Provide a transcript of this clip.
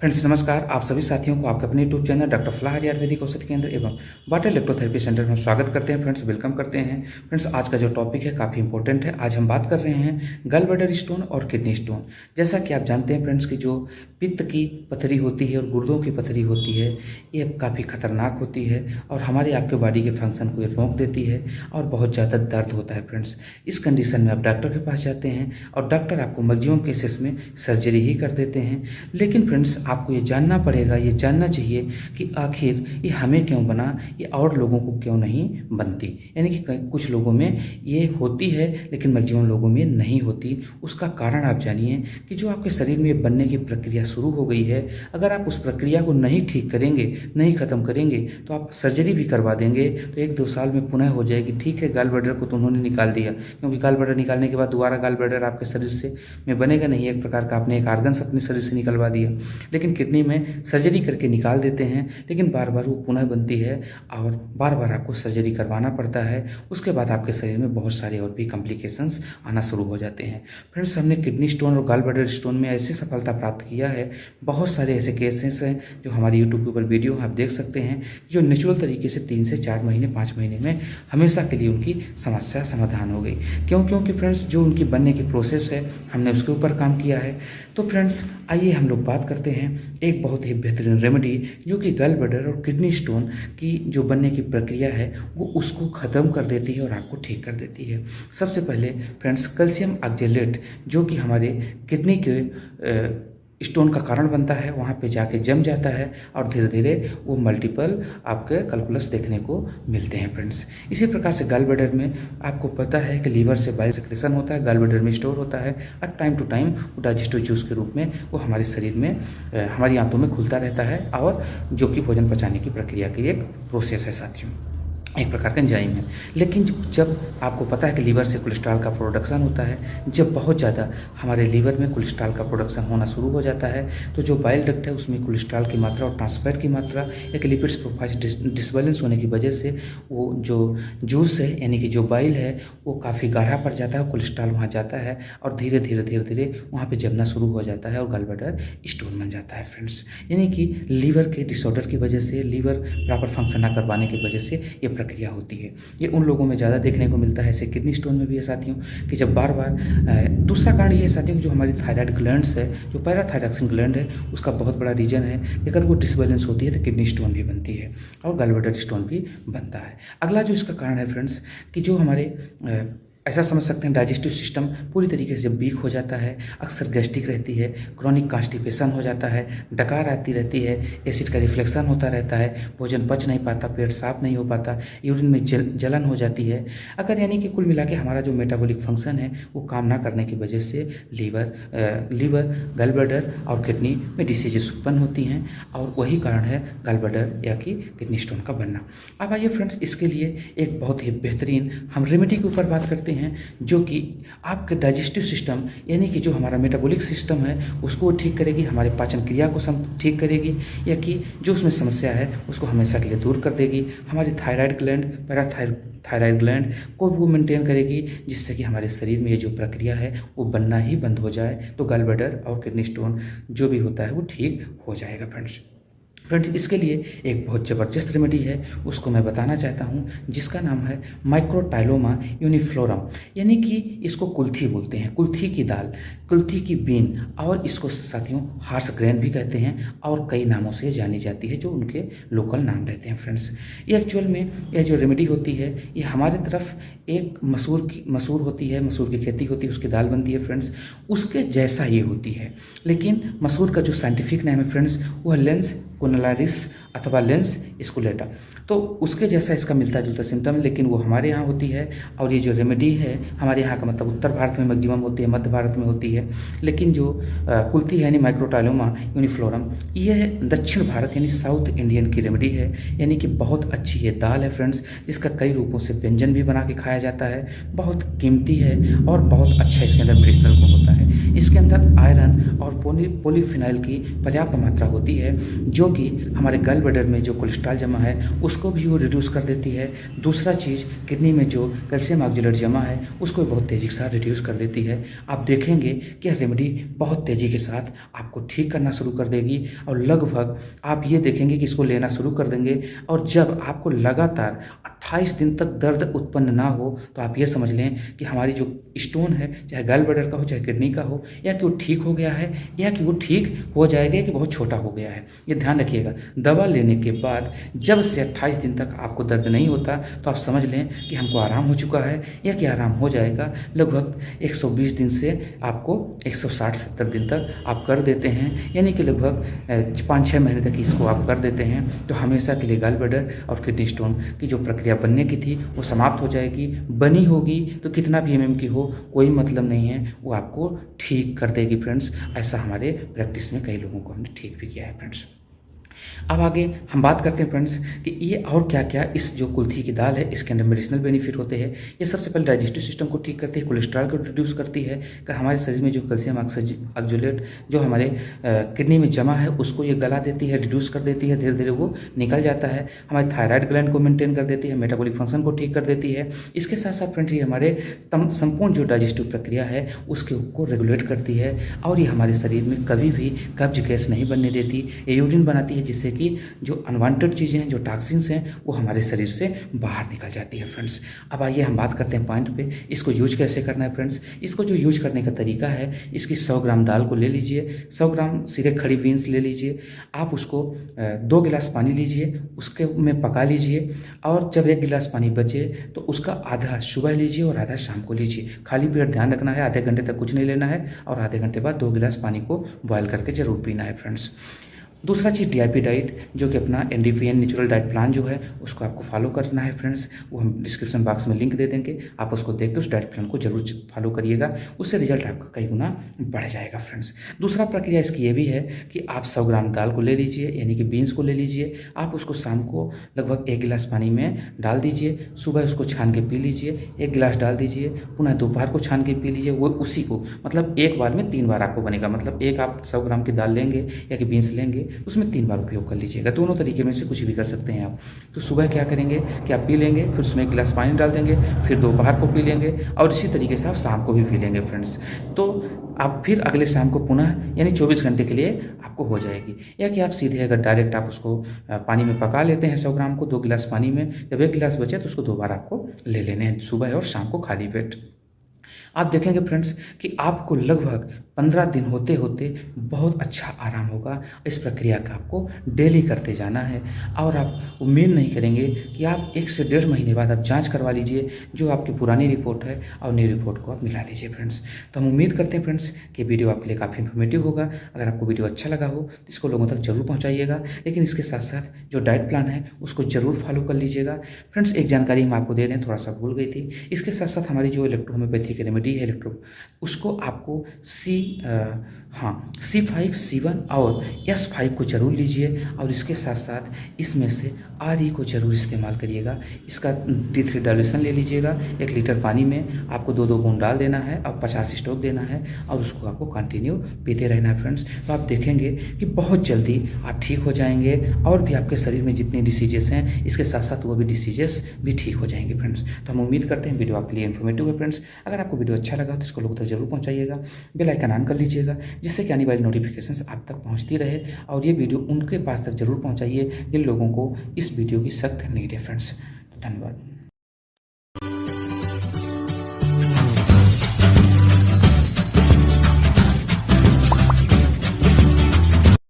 Friends नमस्कार। आप सभी साथियों को आपके अपने यूट्यूब चैनल डॉक्टर फलाह आयुर्वेदिक औषधि केंद्र एवं वाटर इलेक्ट्रोथेरेपी सेंटर में स्वागत करते हैं। फ्रेंड्स वेलकम करते हैं। फ्रेंड्स आज का जो टॉपिक है काफ़ी इंपॉर्टेंट है। आज हम बात कर रहे हैं गल ब्लैडर स्टोन और किडनी स्टोन। जैसा कि आप जानते हैं फ्रेंड्स कि जो पित्त की पथरी होती है और गुर्दों की पथरी होती है ये काफ़ी खतरनाक होती है और हमारे आपके बॉडी के फंक्शन को ये रोक देती है और बहुत ज़्यादा दर्द होता है। फ्रेंड्स इस कंडीशन में आप डॉक्टर के पास जाते हैं और डॉक्टर आपको मैक्सिमम केसेस में सर्जरी ही कर देते हैं। लेकिन फ्रेंड्स आपको ये जानना पड़ेगा, ये जानना चाहिए कि आखिर ये हमें क्यों बना, ये और लोगों को क्यों नहीं बनती। यानी कि कुछ लोगों में ये होती है लेकिन मैक्सिमम लोगों में नहीं होती। उसका कारण आप जानिए कि जो आपके शरीर में बनने की प्रक्रिया शुरू हो गई है, अगर आप उस प्रक्रिया को नहीं ठीक करेंगे, नहीं ख़त्म करेंगे तो आप सर्जरी भी करवा देंगे तो 1-2 साल में पुनः हो जाएगी। ठीक है, गॉल ब्लैडर को तो उन्होंने निकाल दिया, क्योंकि गॉल ब्लैडर निकालने के बाद दोबारा गॉल ब्लैडर आपके शरीर से में बनेगा नहीं। एक प्रकार का आपने एक आर्गन्स अपने शरीर से निकलवा दिया। लेकिन किडनी में सर्जरी करके निकाल देते हैं, लेकिन बार बार वो पुनः बनती है और बार बार आपको सर्जरी करवाना पड़ता है। उसके बाद आपके शरीर में बहुत सारे और भी कॉम्प्लिकेशंस आना शुरू हो जाते हैं। फ्रेंड्स हमने किडनी स्टोन और गॉल ब्लैडर स्टोन में ऐसी सफलता प्राप्त किया है। बहुत सारे ऐसे केसेस हैं जो हमारे यूट्यूब के ऊपर वीडियो आप देख सकते हैं, जो नेचुरल तरीके से 3 से 4 महीने 5 महीने में हमेशा के लिए उनकी समस्या समाधान हो गई। क्योंकि फ्रेंड्स जो उनकी बनने की प्रोसेस है हमने उसके ऊपर काम किया है। तो फ्रेंड्स आइए हम लोग बात करते हैं एक बहुत ही बेहतरीन रेमेडी जो कि गॉल ब्लैडर और किडनी स्टोन की जो बनने की प्रक्रिया है वो उसको ख़त्म कर देती है और आपको ठीक कर देती है। सबसे पहले फ्रेंड्स कैल्शियम ऑक्जेलेट जो कि हमारे किडनी के स्टोन का कारण बनता है, वहाँ पे जाके जम जाता है और धीरे धीरे वो मल्टीपल आपके कैलकुलस देखने को मिलते हैं। फ्रेंड्स इसी प्रकार से गॉल ब्लैडर में आपको पता है कि लीवर से बाइल सेक्रेशन होता है, गॉल ब्लैडर में स्टोर होता है और टाइम टू टाइम वो डाइजेस्टिव जूस के रूप में वो हमारे शरीर में हमारी आंतों में खुलता रहता है और जो कि भोजन पचाने की प्रक्रिया की एक प्रोसेस है साथियों, एक प्रकार का एंजाइम है। लेकिन जब आपको पता है कि लीवर से कोलेस्ट्रॉल का प्रोडक्शन होता है, जब बहुत ज़्यादा हमारे लीवर में कोलेस्ट्रॉल का प्रोडक्शन होना शुरू हो जाता है तो जो बाइल डक्ट है उसमें कोलेस्ट्रॉल की मात्रा और ट्रांसफैट की मात्रा एक लिपिड्स प्रोफाइल डिसबैलेंस होने की वजह से वो जो जूस है यानी कि जो बाइल है वो काफ़ी गाढ़ा पड़ जाता है, कोलेस्ट्रॉल वहाँ जाता है और धीरे धीरे वहाँ पर जमना शुरू हो जाता है और गॉल ब्लैडर स्टोन बन जाता है। फ्रेंड्स यानी कि लीवर के डिसऑर्डर की वजह से, लीवर प्रॉपर फंक्शन ना कर पाने की वजह से ये प्रक्रिया होती है। ये उन लोगों में ज़्यादा देखने को मिलता है, ऐसे किडनी स्टोन में भी है साथियों कि जब बार बार दूसरा कारण ये है साथियों जो हमारी थायराइड ग्लैंड्स है, जो पैराथायरॉक्सिन ग्लैंड है उसका बहुत बड़ा रीजन है कि अगर वो डिसबैलेंस होती है तो किडनी स्टोन भी बनती है और गॉल ब्लैडर स्टोन भी बनता है। अगला जो इसका कारण है फ्रेंड्स कि जो हमारे ऐसा समझ सकते हैं डाइजेस्टिव सिस्टम पूरी तरीके से जब वीक हो जाता है, अक्सर गैस्ट्रिक रहती है, क्रॉनिक कॉन्स्टिपेशन हो जाता है, डकार आती रहती है, एसिड का रिफ्लेक्शन होता रहता है, भोजन पच नहीं पाता, पेट साफ नहीं हो पाता, यूरिन में जलन हो जाती है। अगर यानी कि कुल मिला के हमारा जो मेटाबॉलिक फंक्शन है वो काम ना करने की वजह से लीवर गॉल ब्लैडर और किडनी में डिसीजेस उत्पन्न होती हैं और वही कारण है गॉल ब्लैडर या कि किडनी स्टोन का बनना। अब आइए फ्रेंड्स इसके लिए एक बहुत ही बेहतरीन हम रेमेडी के ऊपर बात करते हैं जो कि आपके डाइजेस्टिव सिस्टम यानी कि जो हमारा मेटाबॉलिक सिस्टम है उसको ठीक करेगी, हमारे पाचन क्रिया को ठीक करेगी या कि जो उसमें समस्या है उसको हमेशा के लिए दूर कर देगी। हमारी थायराइड ग्लैंड, पैराथायराइड ग्लैंड को वो मेंटेन करेगी जिससे कि हमारे शरीर में ये जो प्रक्रिया है वो बनना ही बंद हो जाए तो गॉल ब्लैडर और किडनी स्टोन जो भी होता है वो ठीक हो जाएगा। फ्रेंड्स इसके लिए एक बहुत ज़बरदस्त रेमेडी है, उसको मैं बताना चाहता हूँ जिसका नाम है माइक्रोटाइलोमा यूनिफ्लोरम, यानी कि इसको कुल्थी बोलते हैं, कुल्थी की दाल, कुल्थी की बीन और इसको साथियों हार्स ग्रेन भी कहते हैं और कई नामों से जानी जाती है जो उनके लोकल नाम रहते हैं। फ्रेंड्स ये एक्चुअल में यह जो रेमेडी होती है ये हमारे तरफ एक मसूर होती है, मसूर की खेती होती है, उसकी दाल बनती है फ्रेंड्स, उसके जैसा ये होती है। लेकिन मसूर का जो साइंटिफिक नेम है फ्रेंड्स वो है लेंस कोनलारिस अथवा लेंस स्कुलेटा, तो उसके जैसा इसका मिलता जुलता सिम्टम, लेकिन वो हमारे यहाँ होती है और ये जो रेमेडी है हमारे यहाँ का मतलब उत्तर भारत में मैक्सिमम होती है, मध्य भारत में होती है। लेकिन जो कुल्थी है यानी माइक्रोटाइलोमा यूनिफ्लोरम ये दक्षिण भारत यानी साउथ इंडियन की रेमेडी है, यानी कि बहुत अच्छी ये दाल है फ्रेंड्स जिसका कई रूपों से व्यंजन भी बना के खाया जाता है, बहुत कीमती है और बहुत अच्छा इसके अंदर मेडिसिनल गुण होता है। इसके अंदर आयरन और पॉलीफिनाइल की पर्याप्त मात्रा होती है, जो कि हमारे गल ब्लैडर में जो कोलेस्ट्रॉल जमा है उसको भी वो रिड्यूस कर देती है। दूसरा चीज़, किडनी में जो कैल्शियम ऑक्जेलेट जमा है उसको बहुत तेज़ी के साथ रिड्यूस कर देती है। आप देखेंगे कि रेमेडी बहुत तेज़ी के साथ आपको ठीक करना शुरू कर देगी और लगभग आप ये देखेंगे कि इसको लेना शुरू कर देंगे, और जब आपको लगातार 28 दिन तक दर्द उत्पन्न ना हो तो आप ये समझ लें कि हमारी जो स्टोन है, चाहे गल ब्लैडर का हो चाहे किडनी का हो, या कि वो ठीक हो गया है या कि वो ठीक हो जाएगा कि बहुत छोटा हो गया है। ये ध्यान रखिएगा। दवा लेने के बाद जब से 28 दिन तक आपको दर्द नहीं होता तो आप समझ लें कि हमको आराम हो चुका है या कि आराम हो जाएगा। लगभग 120 दिन से आपको 160-70 दिन तक आप कर देते हैं, यानी कि लगभग 5-6 महीने तक इसको आप कर देते हैं तो हमेशा के लिए गल ब्लैडर और किडनी स्टोन की जो प्रक्रिया बनने की थी वो समाप्त हो जाएगी। बनी होगी तो कितना भी mm की हो कोई मतलब नहीं है, वो आपको ठीक कर देगी फ्रेंड्स। ऐसा हमारे प्रैक्टिस में कई लोगों को हमने ठीक भी किया है फ्रेंड्स। अब आगे हम बात करते हैं फ्रेंड्स कि ये और क्या क्या इस जो कुल्थी की दाल है इसके अंदर मेडिसिनल बेनिफिट होते हैं। ये सबसे पहले डाइजेस्टिव सिस्टम को ठीक करती है, कोलेस्ट्रॉल को रिड्यूस करती है, कि हमारे शरीर में जो कैल्शियम ऑक्जेलेट जो हमारे किडनी में जमा है उसको ये गला देती है, रिड्यूस कर देती है, धीरे धीरे वो निकल जाता है। हमारे थायराइड ग्लैंड को मेंटेन कर देती है, मेटाबॉलिक फंक्शन को ठीक कर देती है। इसके साथ साथ फ्रेंड्स ये हमारे संपूर्ण जो डाइजेस्टिव प्रक्रिया है उसके को रेगुलेट करती है, और ये हमारे शरीर में कभी भी कब्ज गैस नहीं बनने देती। ये यूरिन बनाती है जिससे कि जो अनवांटेड चीज़ें हैं, जो टॉक्सिन्स हैं, वो हमारे शरीर से बाहर निकल जाती है फ्रेंड्स। अब आइए हम बात करते हैं पॉइंट पे, इसको यूज कैसे करना है फ्रेंड्स। इसको जो यूज करने का तरीका है, इसकी 100 ग्राम दाल को ले लीजिए, 100 ग्राम सीधे खड़ी बीन्स ले लीजिए, आप उसको 2 गिलास पानी लीजिए, उसके में पका लीजिए, और जब 1 गिलास पानी बचे तो उसका आधा सुबह लीजिए और आधा शाम को लीजिए। खाली पेट ध्यान रखना है, आधे घंटे तक कुछ नहीं लेना है, और आधे घंटे बाद 2 गिलास पानी को बॉयल करके जरूर पीना है फ्रेंड्स। दूसरा चीज़ DIP डाइट, जो कि अपना NDPN नेचुरल डाइट प्लान जो है उसको आपको फॉलो करना है फ्रेंड्स। वो हम डिस्क्रिप्शन बॉक्स में लिंक दे देंगे, आप उसको देख के उस डाइट प्लान को जरूर फॉलो करिएगा, उससे रिजल्ट आपका कई गुना बढ़ जाएगा फ्रेंड्स। दूसरा प्रक्रिया इसकी ये भी है कि आप 100 ग्राम दाल को ले लीजिए, यानी कि बीन्स को ले लीजिए, आप उसको शाम को लगभग 1 गिलास पानी में डाल दीजिए, सुबह उसको छान के पी लीजिए, 1 गिलास डाल दीजिए, पुनः दोपहर को छान के पी लीजिए। वो उसी को मतलब एक बार में 3 बार आपको बनेगा, मतलब एक आप 100 ग्राम की दाल लेंगे या कि बीन्स लेंगे उसमें 3 बार उपयोग कर लीजिएगा। दोनों तरीके में से कुछ भी कर सकते हैं आप। तो सुबह क्या करेंगे कि आप पी लेंगे, फिर उसमें 1 गिलास पानी डाल देंगे, फिर दोपहर को पी लेंगे, और इसी तरीके से आप शाम को भी पी लेंगे फ्रेंड्स। तो आप फिर अगले शाम को पुनः यानी 24 घंटे के लिए आपको हो जाएगी। या कि आप सीधे अगर डायरेक्ट आप उसको पानी में पका लेते हैं 100 ग्राम को 2 गिलास पानी में, जब 1 गिलास बचे तो उसको 2 बार आपको ले लेने हैं, सुबह और शाम को खाली पेट। आप देखेंगे फ्रेंड्स कि आपको लगभग 15 दिन होते होते बहुत अच्छा आराम होगा। इस प्रक्रिया का आपको डेली करते जाना है, और आप उम्मीद नहीं करेंगे कि आप 1 से 1.5 महीने बाद आप जांच करवा लीजिए, जो आपकी पुरानी रिपोर्ट है और नई रिपोर्ट को आप मिला लीजिए फ्रेंड्स। तो हम उम्मीद करते हैं फ्रेंड्स कि वीडियो आपके लिए काफ़ी इन्फॉर्मेटिव होगा। अगर आपको वीडियो अच्छा लगा हो तो इसको लोगों तक जरूर पहुँचाइएगा, लेकिन इसके साथ साथ जो डाइट प्लान है उसको जरूर फॉलो कर लीजिएगा फ्रेंड्स। एक जानकारी हम आपको दे दें, थोड़ा सा भूल गई थी, इसके साथ साथ हमारी जो इलेक्ट्रोहोम्योपैथिक रेमेडी है उसको आपको C5, C1 और S5 को जरूर लीजिए, और इसके साथ साथ इसमें से RE को जरूर इस्तेमाल करिएगा। इसका D3 डाइल्यूशन ले लीजिएगा, 1 लीटर पानी में आपको 2-2 बूंद डाल देना है और 50 स्ट्रोक देना है, और उसको आपको कंटिन्यू पीते रहना है फ्रेंड्स। तो आप देखेंगे कि बहुत जल्दी आप ठीक हो जाएंगे, और भी आपके शरीर में जितने डिसीजेस हैं इसके साथ साथ वो भी डिसीजेस भी ठीक हो जाएंगे फ्रेंड्स। तो हम उम्मीद करते हैं वीडियो आपके लिए इन्फॉर्मेटिव है फ्रेंड्स। अगर आपको वीडियो अच्छा लगा तो इसको लोगों तक जरूर पहुंचाइएगा, बेल आइकन ऑन कर लीजिएगा, जिससे कि आने वाली नोटिफिकेशंस आप तक पहुंचती रहे, और ये वीडियो उनके पास तक जरूर पहुंचाइए जिन लोगों को इस वीडियो की सख्त नीड है फ्रेंड्स। धन्यवाद।